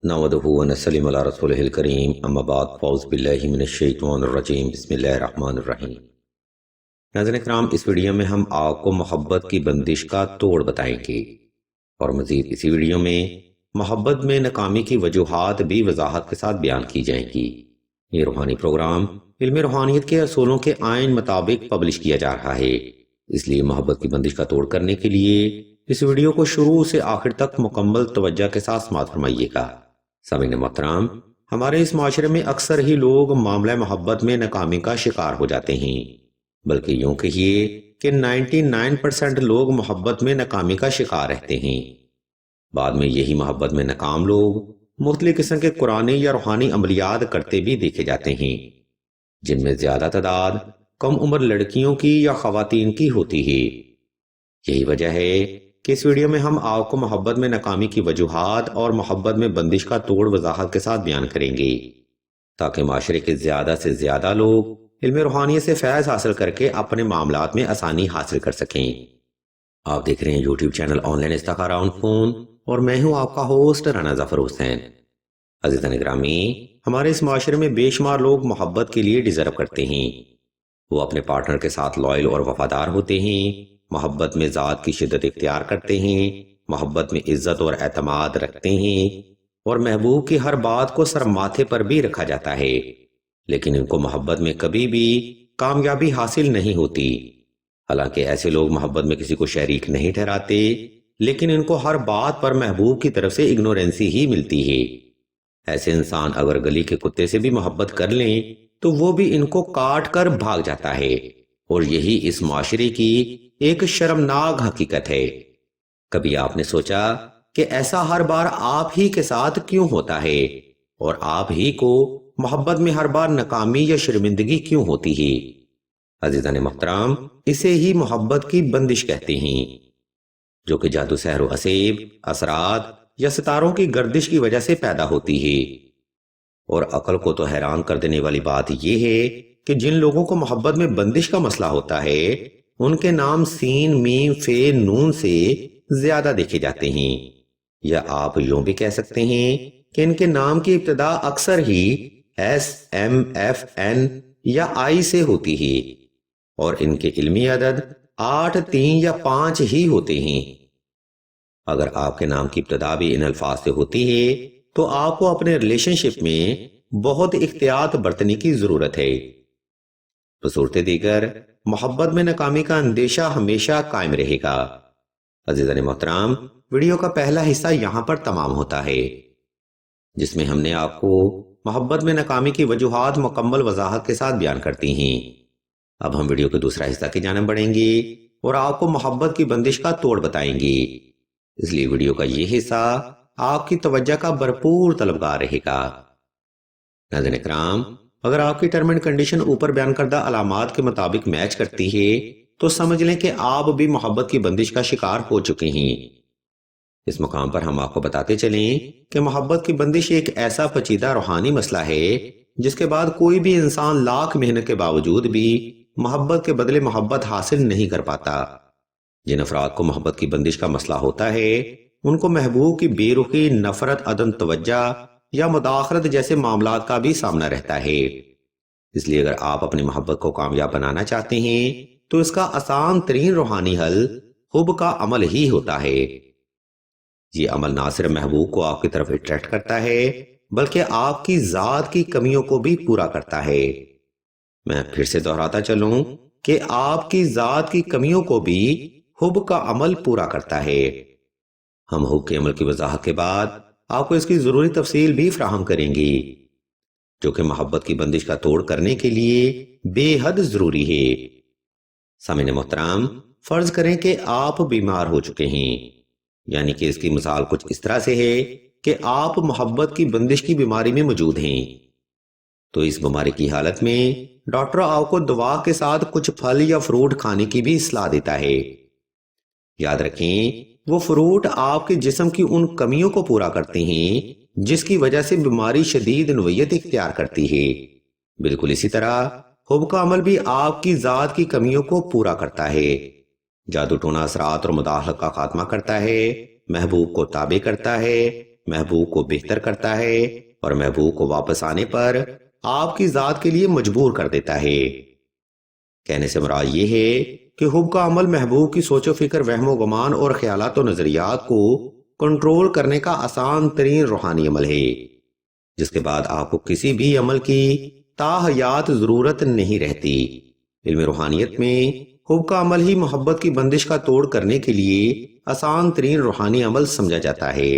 نحمدہ ونصلی علی رسولہ الکریم اما بعد فاعوذ باللہ من الشیطان الرجیم بسم اللہ الرحمن الرحیم۔ ناظرین کرام، اس ویڈیو میں ہم آپ کو محبت کی بندش کا توڑ بتائیں گے اور مزید اسی ویڈیو میں محبت میں ناکامی کی وجوہات بھی وضاحت کے ساتھ بیان کی جائیں گی۔ یہ روحانی پروگرام علم روحانیت کے اصولوں کے آئین مطابق پبلش کیا جا رہا ہے، اس لیے محبت کی بندش کا توڑ کرنے کے لیے اس ویڈیو کو شروع سے آخر تک مکمل توجہ کے ساتھ سماعت فرمائیے گا۔ سامعین محترم، ہمارے اس معاشرے میں اکثر ہی لوگ معاملہ محبت میں ناکامی کا شکار ہو جاتے ہیں، بلکہ یوں کہیے کہ 99% لوگ محبت میں ناکامی کا شکار رہتے ہیں۔ بعد میں یہی محبت میں ناکام لوگ مختلف قسم کے قرآنی یا روحانی عملیات کرتے بھی دیکھے جاتے ہیں، جن میں زیادہ تعداد کم عمر لڑکیوں کی یا خواتین کی ہوتی ہے۔ یہی وجہ ہے کہ اس ویڈیو میں ہم آپ کو محبت میں ناکامی کی وجوہات اور محبت میں بندش کا توڑ وضاحت کے ساتھ بیان کریں گے، تاکہ معاشرے کے زیادہ سے زیادہ لوگ علم روحانیت سے فیض حاصل کر کے اپنے معاملات میں آسانی حاصل کر سکیں۔ آپ دیکھ رہے ہیں یوٹیوب چینل آن لائن استخارہ آن فون، اور میں ہوں آپ کا ہوسٹ رانا ظفر حسین۔ عزیزان گرامی، ہمارے اس معاشرے میں بے شمار لوگ محبت کے لیے ڈیزرو کرتے ہیں۔ وہ اپنے پارٹنر کے ساتھ لائل اور وفادار ہوتے ہیں، محبت میں ذات کی شدت اختیار کرتے ہیں، محبت میں عزت اور اعتماد رکھتے ہیں، اور محبوب کی ہر بات کو سر ماتھے پر بھی رکھا جاتا ہے، لیکن ان کو محبت میں کبھی بھی کامیابی حاصل نہیں ہوتی۔ حالانکہ ایسے لوگ محبت میں کسی کو شریک نہیں ٹھہراتے، لیکن ان کو ہر بات پر محبوب کی طرف سے اگنورنسی ہی ملتی ہے۔ ایسے انسان اگر گلی کے کتے سے بھی محبت کر لیں تو وہ بھی ان کو کاٹ کر بھاگ جاتا ہے، اور یہی اس معاشرے کی ایک شرمناک حقیقت ہے۔ کبھی آپ نے سوچا کہ ایسا ہر بار آپ ہی کے ساتھ کیوں ہوتا ہے، اور آپ ہی کو محبت میں ہر بار ناکامی یا شرمندگی کیوں ہوتی ہے؟ عزیزان محترم، اسے ہی محبت کی بندش کہتے ہیں، جو کہ جادو سحر و اسیب، اثرات یا ستاروں کی گردش کی وجہ سے پیدا ہوتی ہے۔ اور عقل کو تو حیران کر دینے والی بات یہ ہے کہ جن لوگوں کو محبت میں بندش کا مسئلہ ہوتا ہے، ان کے نام سین، میم، فے، نون سے زیادہ دیکھے جاتے ہیں، یا آپ یوں بھی کہہ سکتے ہیں کہ ان کے نام کی ابتدا اکثر ہی ایس، ایم، ایف، این یا آئی سے ہوتی ہے، اور ان کے علمی عدد 8، 3 یا 5 ہی ہوتے ہیں۔ اگر آپ کے نام کی ابتدا بھی ان الفاظ سے ہوتی ہے تو آپ کو اپنے ریلیشن شپ میں بہت احتیاط برتنے کی ضرورت ہے۔ بصورت دیگر محبت میں ناکامی کا اندیشہ ہمیشہ قائم رہے گا۔ عزیزان محترم، ویڈیو کا پہلا حصہ یہاں پر تمام ہوتا ہے، جس میں ہم نے آپ کو محبت میں ناکامی کی وجوہات مکمل وضاحت کے ساتھ بیان کرتی ہیں۔ اب ہم ویڈیو کے دوسرا حصہ کی جانب بڑھیں گے اور آپ کو محبت کی بندش کا توڑ بتائیں گے، اس لیے ویڈیو کا یہ حصہ آپ کی توجہ کا بھرپور طلبگار رہے گا۔ ناظرین اکرام، اگر آپ کی ٹرم اینڈ کنڈیشن اوپر بیان کردہ علامات کے مطابق میچ کرتی ہے تو سمجھ لیں کہ آپ بھی محبت کی بندش کا شکار ہو چکے ہیں۔ اس مقام پر ہم آپ کو بتاتے چلیں کہ محبت کی بندش ایک ایسا پیچیدہ روحانی مسئلہ ہے جس کے بعد کوئی بھی انسان لاکھ محنت کے باوجود بھی محبت کے بدلے محبت حاصل نہیں کر پاتا۔ جن افراد کو محبت کی بندش کا مسئلہ ہوتا ہے، ان کو محبوب کی بے رخی، نفرت، عدم توجہ یا مداخلت جیسے معاملات کا بھی سامنا رہتا ہے۔ اس لیے اگر آپ اپنی محبت کو کامیاب بنانا چاہتے ہیں تو اس کا آسان ترین روحانی حل حب کا عمل ہی ہوتا ہے۔ یہ عمل نہ صرف محبوب کو آپ کی طرف اٹریکٹ کرتا ہے بلکہ آپ کی ذات کی کمیوں کو بھی پورا کرتا ہے۔ میں پھر سے دہراتا چلوں کہ آپ کی ذات کی کمیوں کو بھی حب کا عمل پورا کرتا ہے۔ ہم حب کے عمل کی وضاحت کے بعد آپ کو اس کی ضروری تفصیل بھی فراہم کریں گی، جو کہ محبت کی بندش کا توڑ کرنے کے لیے بے حد ضروری ہے۔ سامعین محترم، فرض کریں کہ آپ بیمار ہو چکے ہیں، یعنی کہ اس کی مثال کچھ اس طرح سے ہے کہ آپ محبت کی بندش کی بیماری میں موجود ہیں۔ تو اس بیماری کی حالت میں ڈاکٹر آپ کو دوا کے ساتھ کچھ پھل یا فروٹ کھانے کی بھی اصلاح دیتا ہے۔ یاد رکھیں، وہ فروٹ آپ کے جسم کی ان کمیوں کو پورا کرتے ہیں جس کی وجہ سے بیماری شدید نوعیت اختیار کرتی ہے۔ بالکل اسی طرح حب کا عمل بھی آپ کی ذات کی کمیوں کو پورا کرتا ہے۔ جادو ٹونا اثرات اور مداخلت کا خاتمہ کرتا ہے، محبوب کو تابع کرتا ہے، محبوب کو بہتر کرتا ہے اور محبوب کو واپس آنے پر آپ کی ذات کے لیے مجبور کر دیتا ہے۔ کہنے سے مراد یہ ہے کہ حب کا عمل محبوب کی سوچ و فکر، وہم و گمان اور خیالات و نظریات کو کنٹرول کرنے کا آسان ترین روحانی عمل ہے، جس کے بعد آپ کو کسی بھی عمل کی تاحیات ضرورت نہیں رہتی۔ علم روحانیت میں حب کا عمل ہی محبت کی بندش کا توڑ کرنے کے لیے آسان ترین روحانی عمل سمجھا جاتا ہے۔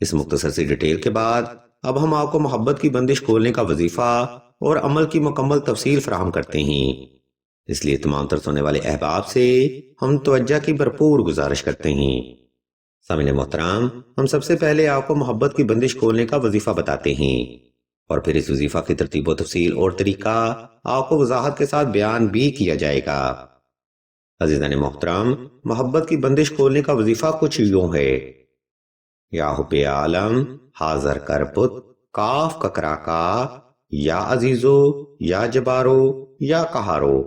اس مختصر سی ڈیٹیل کے بعد اب ہم آپ کو محبت کی بندش کھولنے کا وظیفہ اور عمل کی مکمل تفصیل فراہم کرتے ہیں۔ اس لیے تمام تر سننے والے احباب سے ہم توجہ کی بھرپور گزارش کرتے ہیں۔ سامعین محترم، ہم سب سے پہلے آپ کو محبت کی بندش کھولنے کا وظیفہ بتاتے ہیں، اور پھر اس وظیفہ کی ترتیب و تفصیل اور طریقہ آپ کو وضاحت کے ساتھ بیان بھی کیا جائے گا۔ عزیزان محترم، محبت کی بندش کھولنے کا وظیفہ کچھ یوں ہے: یا حب عالم حاضر کر پت کاف ککرا کا، یا عزیزو یا جبارو یا قہارو۔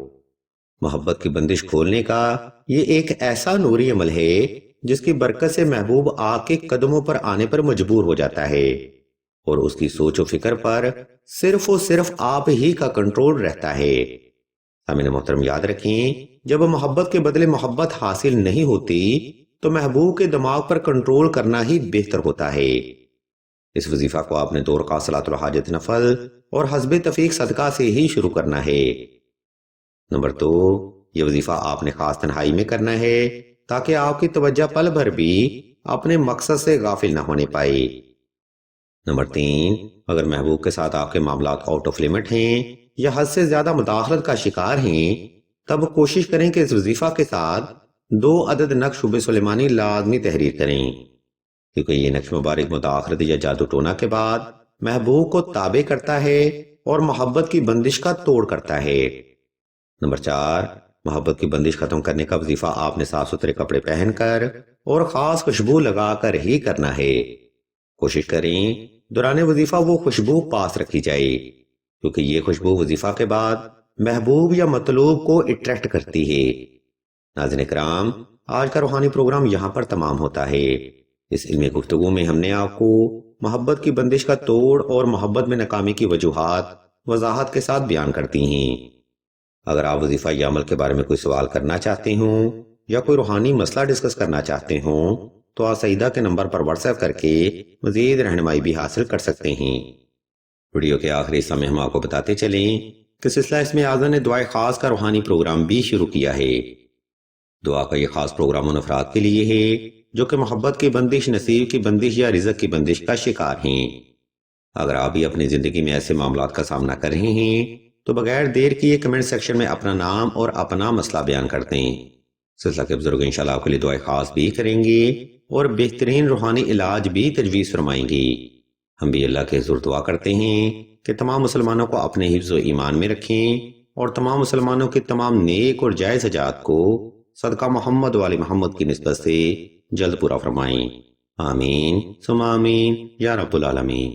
محبت کی بندش کھولنے کا یہ ایک ایسا نوری عمل ہے جس کی برکت سے محبوب آگ کے قدموں پر آنے پر مجبور ہو جاتا ہے، اور اس کی سوچ و فکر پر صرف و صرف آپ ہی کا کنٹرول رہتا ہے۔ سامعین محترم، یاد رکھیں، جب محبت کے بدلے محبت حاصل نہیں ہوتی تو محبوب کے دماغ پر کنٹرول کرنا ہی بہتر ہوتا ہے۔ اس وظیفہ کو آپ نے 2 رکعت صلاۃ الحاجت نفل اور حسب تفیق صدقہ سے ہی شروع کرنا ہے۔ نمبر 2، یہ وظیفہ آپ نے خاص تنہائی میں کرنا ہے تاکہ آپ کی توجہ پل بھر بھی اپنے مقصد سے غافل نہ ہونے پائے۔ نمبر 3، اگر محبوب کے ساتھ آپ کے معاملات آؤٹ آف لیمٹ ہیں یا حد سے زیادہ مداخلت کا شکار ہیں، تب کوشش کریں کہ اس وظیفہ کے ساتھ 2 عدد نقش شبہ سلیمانی لازمی تحریر کریں، کیونکہ یہ نقش مبارک مداخلت یا جادو ٹونا کے بعد محبوب کو تابع کرتا ہے اور محبت کی بندش کا توڑ کرتا ہے۔ نمبر 4، محبت کی بندش ختم کرنے کا وظیفہ آپ نے صاف ستھرے کپڑے پہن کر اور خاص خوشبو لگا کر ہی کرنا ہے۔ کوشش کریں دوران وظیفہ وہ خوشبو پاس رکھی جائے، کیونکہ یہ خوشبو وظیفہ کے بعد محبوب یا مطلوب کو اٹریکٹ کرتی ہے۔ ناظرین کرام، آج کا روحانی پروگرام یہاں پر تمام ہوتا ہے۔ اس علمی گفتگو میں ہم نے آپ کو محبت کی بندش کا توڑ اور محبت میں ناکامی کی وجوہات وضاحت کے ساتھ بیان کرتی ہیں۔ اگر آپ وظیفہ یا عمل کے بارے میں کوئی سوال کرنا چاہتے ہوں یا کوئی روحانی مسئلہ ڈسکس کرنا چاہتے ہوں تو آپ سعیدہ کے نمبر پر واٹس ایپ کر کے مزید رہنمائی بھی حاصل کر سکتے ہیں۔ ویڈیو کے آخری حصہ میں ہم آپ کو بتاتے چلیں کہ سلسلہ اسم اعظم نے دعائے خاص کا روحانی پروگرام بھی شروع کیا ہے۔ دعا کا یہ خاص پروگرام ان افراد کے لیے ہے جو کہ محبت کی بندش، نصیب کی بندش یا رزق کی بندش کا شکار ہیں۔ اگر آپ بھی اپنی زندگی میں ایسے معاملات کا سامنا کر رہے ہیں تو بغیر دیر کیے کمنٹ سیکشن میں اپنا نام اور اپنا مسئلہ بیان کر دیں۔ سلسلہ کے بزرگ انشاءاللہ آپ کے لیے دعائے خاص بھی کریں گے اور بہترین روحانی علاج بھی تجویز فرمائیں گے۔ ہم بھی اللہ کے حضور دعا کرتے ہیں کہ تمام مسلمانوں کو اپنے حفظ و ایمان میں رکھیں اور تمام مسلمانوں کی تمام نیک اور جائز حاجات کو صدقہ محمد و آل محمد کی نسبت سے جلد پورا فرمائیں۔ آمین ثم آمین یا رب العالمین۔